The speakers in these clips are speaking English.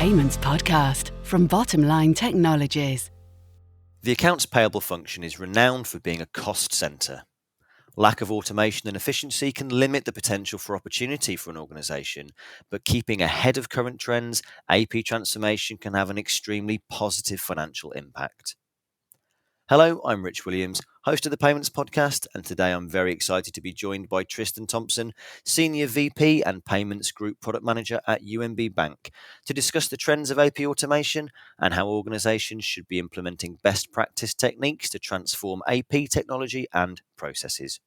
Payments Podcast from Bottomline Technologies. The accounts payable function is renowned for being a cost centre. Lack of automation and efficiency can limit the potential for opportunity for an organisation, but keeping ahead of current trends, AP transformation can have an extremely positive financial impact. Hello, I'm Rich Williams, host of the Payments Podcast, and today I'm very excited to be joined by Tristan Thompson, Senior VP and Payments Group Product Manager at UMB Bank, to discuss the trends of AP automation and how organisations should be implementing best practice techniques to transform AP technology and processes.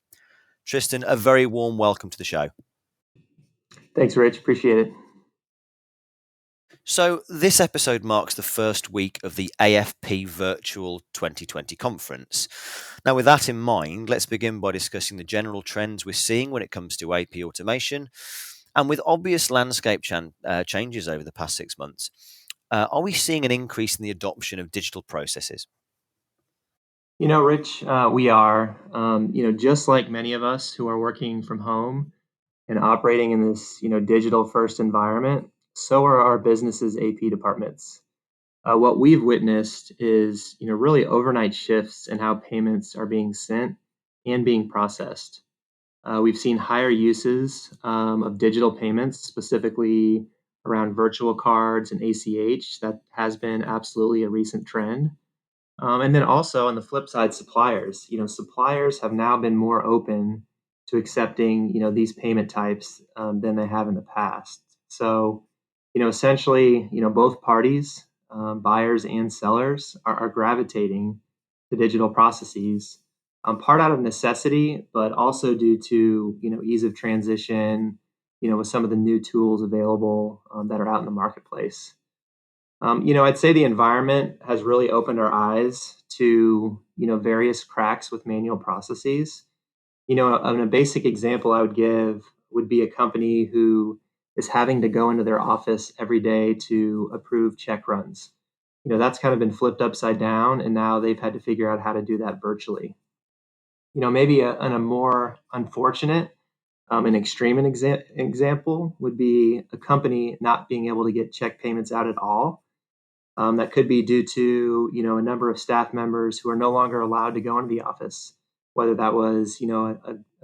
Tristan, a very warm welcome to the show. Thanks, Rich. Appreciate it. So this episode marks the first week of the AFP Virtual 2020 conference. Now, with that in mind, let's begin by discussing the general trends we're seeing when it comes to AP automation. And with obvious landscape changes over the past 6 months, are we seeing an increase in the adoption of digital processes? Rich, we are. Just like many of us who are working from home and operating in this, digital first environment, so are our business's AP departments. What we've witnessed is, really overnight shifts in how payments are being sent and being processed. We've seen higher uses of digital payments, specifically around virtual cards and ACH. That has been absolutely a recent trend. And then also on the flip side, suppliers. Suppliers have now been more open to accepting, these payment types than they have in the past. So, essentially, both parties, buyers and sellers, are gravitating to digital processes, part out of necessity, but also due to, ease of transition, with some of the new tools available that are out in the marketplace. I'd say the environment has really opened our eyes to, various cracks with manual processes. A basic example I would give would be a company who is having to go into their office every day to approve check runs. That's kind of been flipped upside down, and now they've had to figure out how to do that virtually. Maybe a more unfortunate an extreme example would be a company not being able to get check payments out at all. That could be due to, a number of staff members who are no longer allowed to go into the office, whether that was,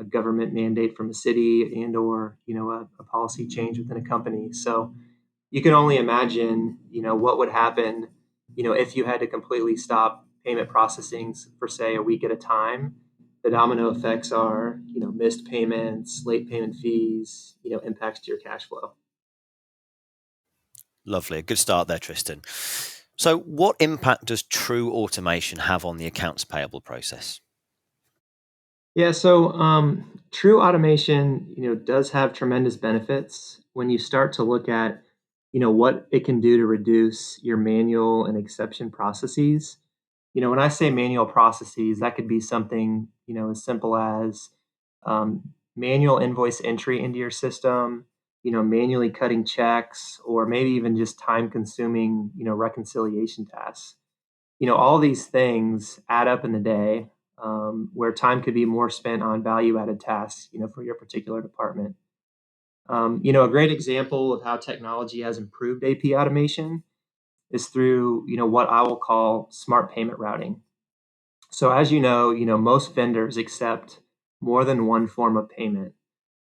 a government mandate from a city and or, a policy change within a company. So you can only imagine, what would happen, if you had to completely stop payment processing for, say, a week at a time. The domino effects are, missed payments, late payment fees, impacts to your cash flow. Lovely. Good start there, Tristan. So what impact does true automation have on the accounts payable process? Yeah, so true automation, does have tremendous benefits when you start to look at, what it can do to reduce your manual and exception processes. When I say manual processes, that could be something, as simple as manual invoice entry into your system, manually cutting checks, or maybe even just time-consuming, reconciliation tasks. All these things add up in the day, where time could be more spent on value-added tasks, for your particular department. A great example of how technology has improved AP automation is through, what I will call smart payment routing. So as most vendors accept more than one form of payment.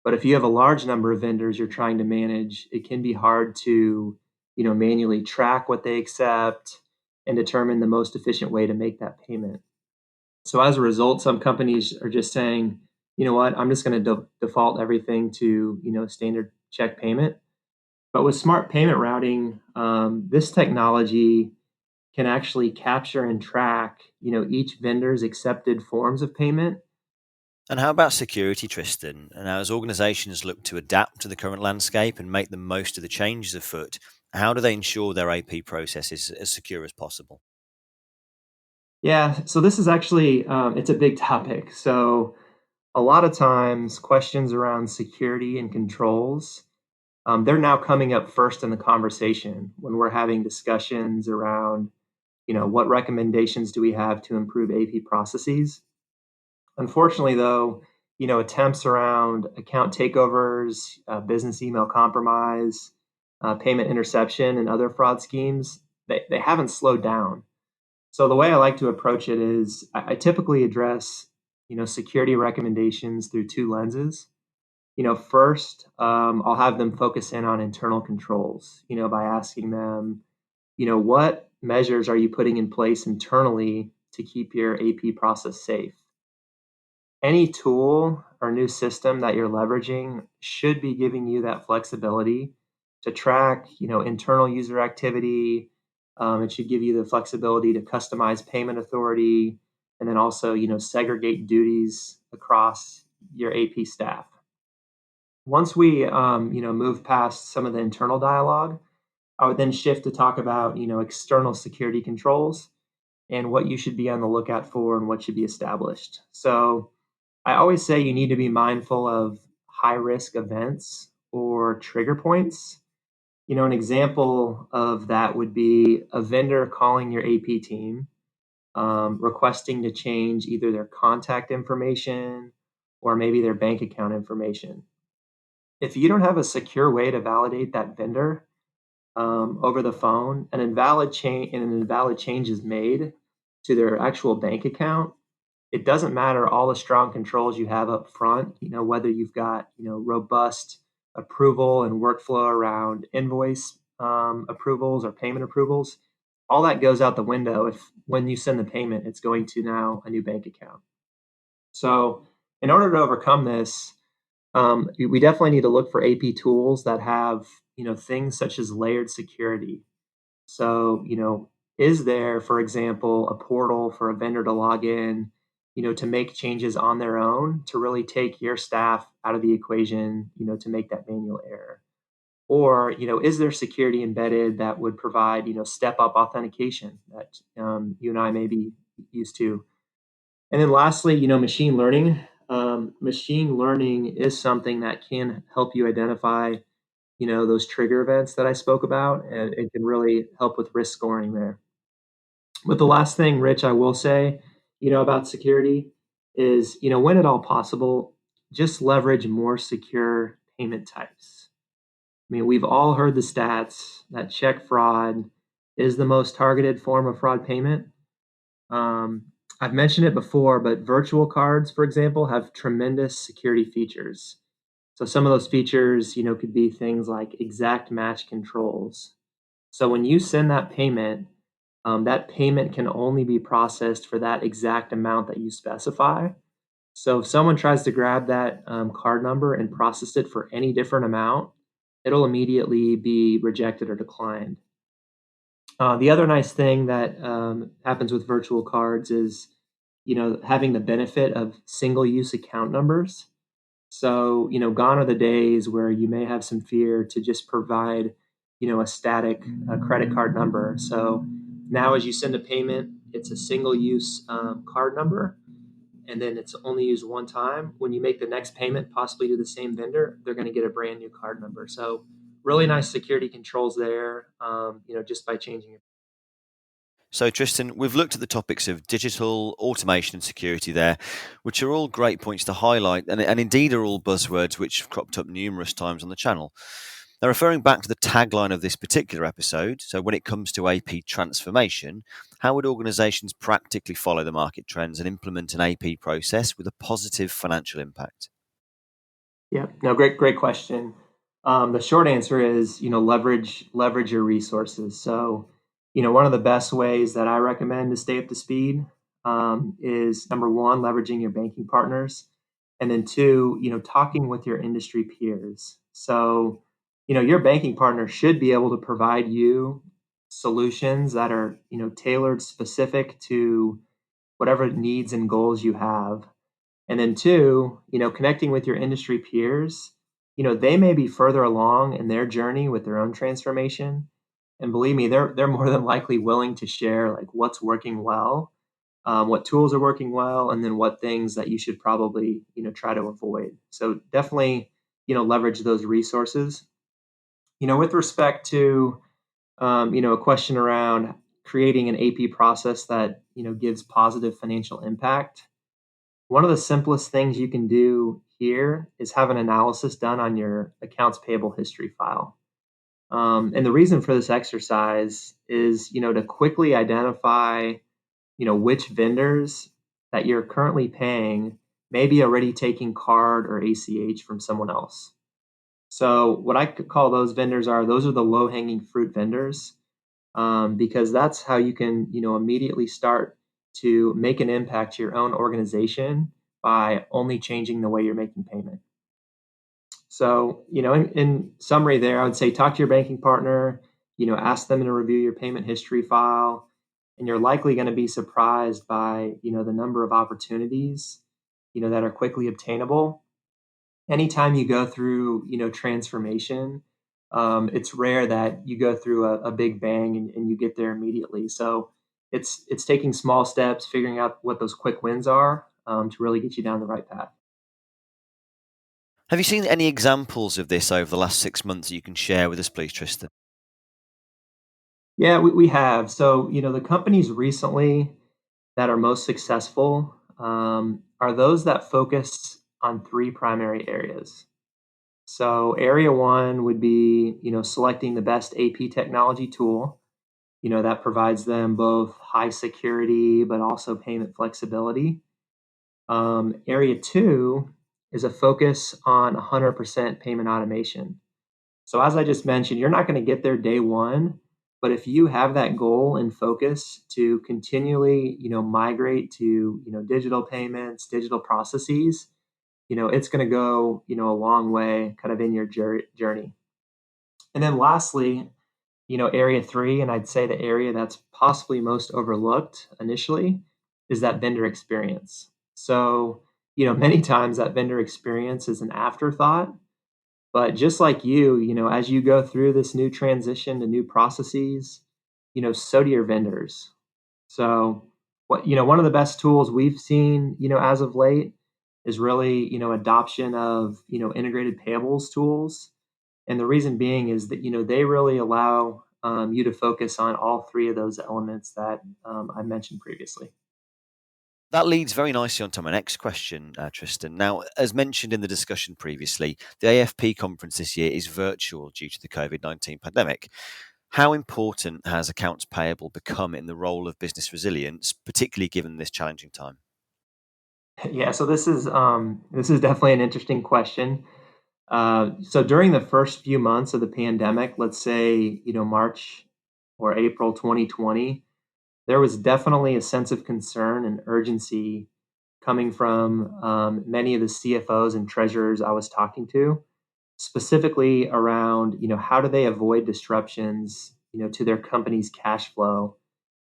But if you have a large number of vendors you're trying to manage, it can be hard to, manually track what they accept and determine the most efficient way to make that payment. So as a result, some companies are just saying, you know what, I'm just going to default everything to, standard check payment. But with smart payment routing, this technology can actually capture and track, each vendor's accepted forms of payment. And how about security, Tristan? And as organisations look to adapt to the current landscape and make the most of the changes afoot, how do they ensure their AP process is as secure as possible? Yeah, so this is actually, it's a big topic. So a lot of times questions around security and controls, they're now coming up first in the conversation when we're having discussions around, what recommendations do we have to improve AP processes. Unfortunately, though, attempts around account takeovers, business email compromise, payment interception, and other fraud schemes, they haven't slowed down. So the way I like to approach it is I typically address, security recommendations through two lenses. First, I'll have them focus in on internal controls, by asking them, what measures are you putting in place internally to keep your AP process safe? Any tool or new system that you're leveraging should be giving you that flexibility to track, internal user activity. It should give you the flexibility to customize payment authority, and then also, segregate duties across your AP staff. Once we, move past some of the internal dialogue, I would then shift to talk about, external security controls and what you should be on the lookout for and what should be established. So I always say you need to be mindful of high risk events or trigger points. An example of that would be a vendor calling your AP team, requesting to change either their contact information or maybe their bank account information. If you don't have a secure way to validate that vendor over the phone, an invalid change is made to their actual bank account, it doesn't matter all the strong controls you have up front, whether you've got, robust approval and workflow around invoice approvals or payment approvals. All that goes out the window if when you send the payment, it's going to now a new bank account. So in order to overcome this, we definitely need to look for AP tools that have, things such as layered security. So, is there, for example, a portal for a vendor to log in, to make changes on their own to really take your staff out of the equation, to make that manual error? Or, is there security embedded that would provide, step-up authentication that you and I may be used to? And then lastly, machine learning. Machine learning is something that can help you identify, those trigger events that I spoke about, and it can really help with risk scoring there. But the last thing, Rich, I will say, about security is, when at all possible, just leverage more secure payment types. I mean, we've all heard the stats that check fraud is the most targeted form of fraud payment. I've mentioned it before, but virtual cards, for example, have tremendous security features. So some of those features, could be things like exact match controls. So when you send that payment can only be processed for that exact amount that you specify. So if someone tries to grab that card number and process it for any different amount, it'll immediately be rejected or declined. The other nice thing that happens with virtual cards is, having the benefit of single-use account numbers. So, gone are the days where you may have some fear to just provide, a static credit card number. So now as you send a payment, it's a single-use card number, and then it's only used one time. When you make the next payment, possibly to the same vendor, they're going to get a brand new card number. So really nice security controls there, just by changing it. So, Tristan, we've looked at the topics of digital, automation, and security there, which are all great points to highlight, and indeed are all buzzwords which have cropped up numerous times on the channel. Now, referring back to the tagline of this particular episode, so when it comes to AP transformation, how would organizations practically follow the market trends and implement an AP process with a positive financial impact? Yeah, no, great question. The short answer is, leverage your resources. So, one of the best ways that I recommend to stay up to speed is number one, leveraging your banking partners, and then two, talking with your industry peers. So, your banking partner should be able to provide you solutions that are, tailored specific to whatever needs and goals you have. And then two, connecting with your industry peers, they may be further along in their journey with their own transformation. And believe me, they're more than likely willing to share like what's working well, what tools are working well, and then what things that you should probably, try to avoid. So definitely, leverage those resources. With respect to, a question around creating an AP process that, gives positive financial impact. One of the simplest things you can do here is have an analysis done on your accounts payable history file. And the reason for this exercise is, to quickly identify, which vendors that you're currently paying may be already taking card or ACH from someone else. So what I could call those vendors those are the low-hanging fruit vendors, because that's how you can, immediately start to make an impact to your own organization by only changing the way you're making payment. So, in summary there, I would say talk to your banking partner, ask them to review your payment history file, and you're likely going to be surprised by, the number of opportunities, that are quickly obtainable. Anytime you go through, transformation, it's rare that you go through a big bang and you get there immediately. So it's taking small steps, figuring out what those quick wins are, to really get you down the right path. Have you seen any examples of this over the last 6 months that you can share with us, please, Tristan? Yeah, we have. So, the companies recently that are most successful are those that focus on three primary areas. So, area one would be, selecting the best AP technology tool, that provides them both high security but also payment flexibility. Area two is a focus on 100% payment automation. So as I just mentioned, you're not going to get there day one, but if you have that goal and focus to continually, migrate to, digital payments, digital processes, it's going to go, a long way kind of in your journey. And then lastly, area three, and I'd say the area that's possibly most overlooked initially is that vendor experience. So, many times that vendor experience is an afterthought, but just like as you go through this new transition to new processes, so do your vendors. So, one of the best tools we've seen, as of late is really, adoption of, integrated payables tools. And the reason being is that, they really allow you to focus on all three of those elements that I mentioned previously. That leads very nicely onto my next question, Tristan. Now, as mentioned in the discussion previously, the AFP conference this year is virtual due to the COVID-19 pandemic. How important has accounts payable become in the role of business resilience, particularly given this challenging time? Yeah, so this is definitely an interesting question. So during the first few months of the pandemic, let's say March or April 2020, there was definitely a sense of concern and urgency coming from many of the CFOs and treasurers I was talking to, specifically around how do they avoid disruptions to their company's cash flow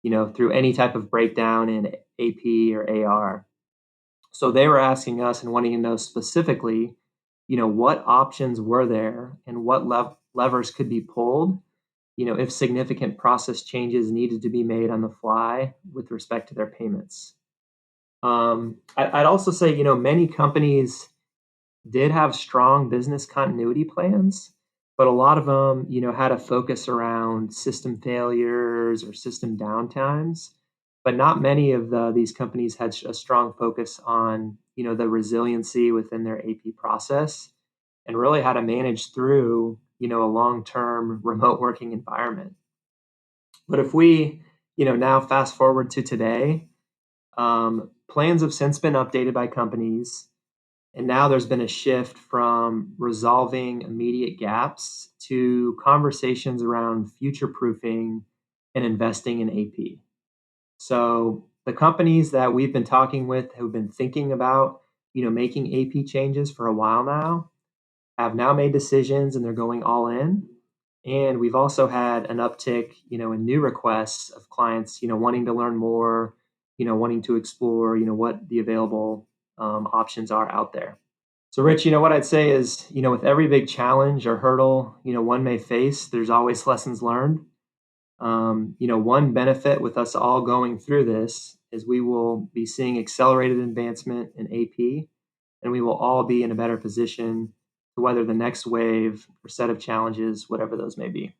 through any type of breakdown in AP or AR. So they were asking us and wanting to know specifically, what options were there and what levers could be pulled, if significant process changes needed to be made on the fly with respect to their payments. I'd also say, many companies did have strong business continuity plans, but a lot of them, had a focus around system failures or system downtimes. But not many of these companies had a strong focus on, the resiliency within their AP process and really how to manage through, a long-term remote working environment. But if we, now fast forward to today, plans have since been updated by companies. And now there's been a shift from resolving immediate gaps to conversations around future proofing and investing in AP. So the companies that we've been talking with who've been thinking about, making AP changes for a while now have now made decisions and they're going all in. And we've also had an uptick, in new requests of clients, wanting to learn more, wanting to explore, what the available options are out there. So, Rich, what I'd say is, with every big challenge or hurdle, one may face, there's always lessons learned. One benefit with us all going through this is we will be seeing accelerated advancement in AP, and we will all be in a better position to weather the next wave or set of challenges, whatever those may be.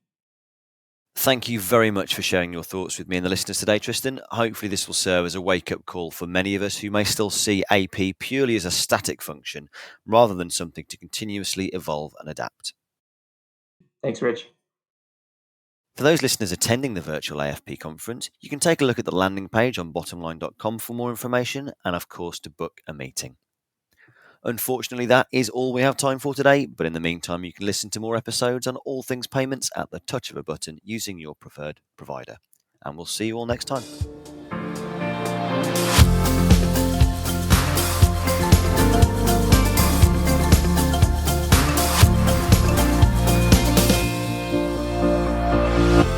Thank you very much for sharing your thoughts with me and the listeners today, Tristan. Hopefully, this will serve as a wake up call for many of us who may still see AP purely as a static function rather than something to continuously evolve and adapt. Thanks, Rich. For those listeners attending the virtual AFP conference, you can take a look at the landing page on bottomline.com for more information and, of course, to book a meeting. Unfortunately, that is all we have time for today, but in the meantime, you can listen to more episodes on all things payments at the touch of a button using your preferred provider. And we'll see you all next time.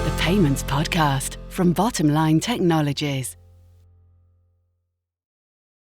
The Payments Podcast from Bottomline Technologies.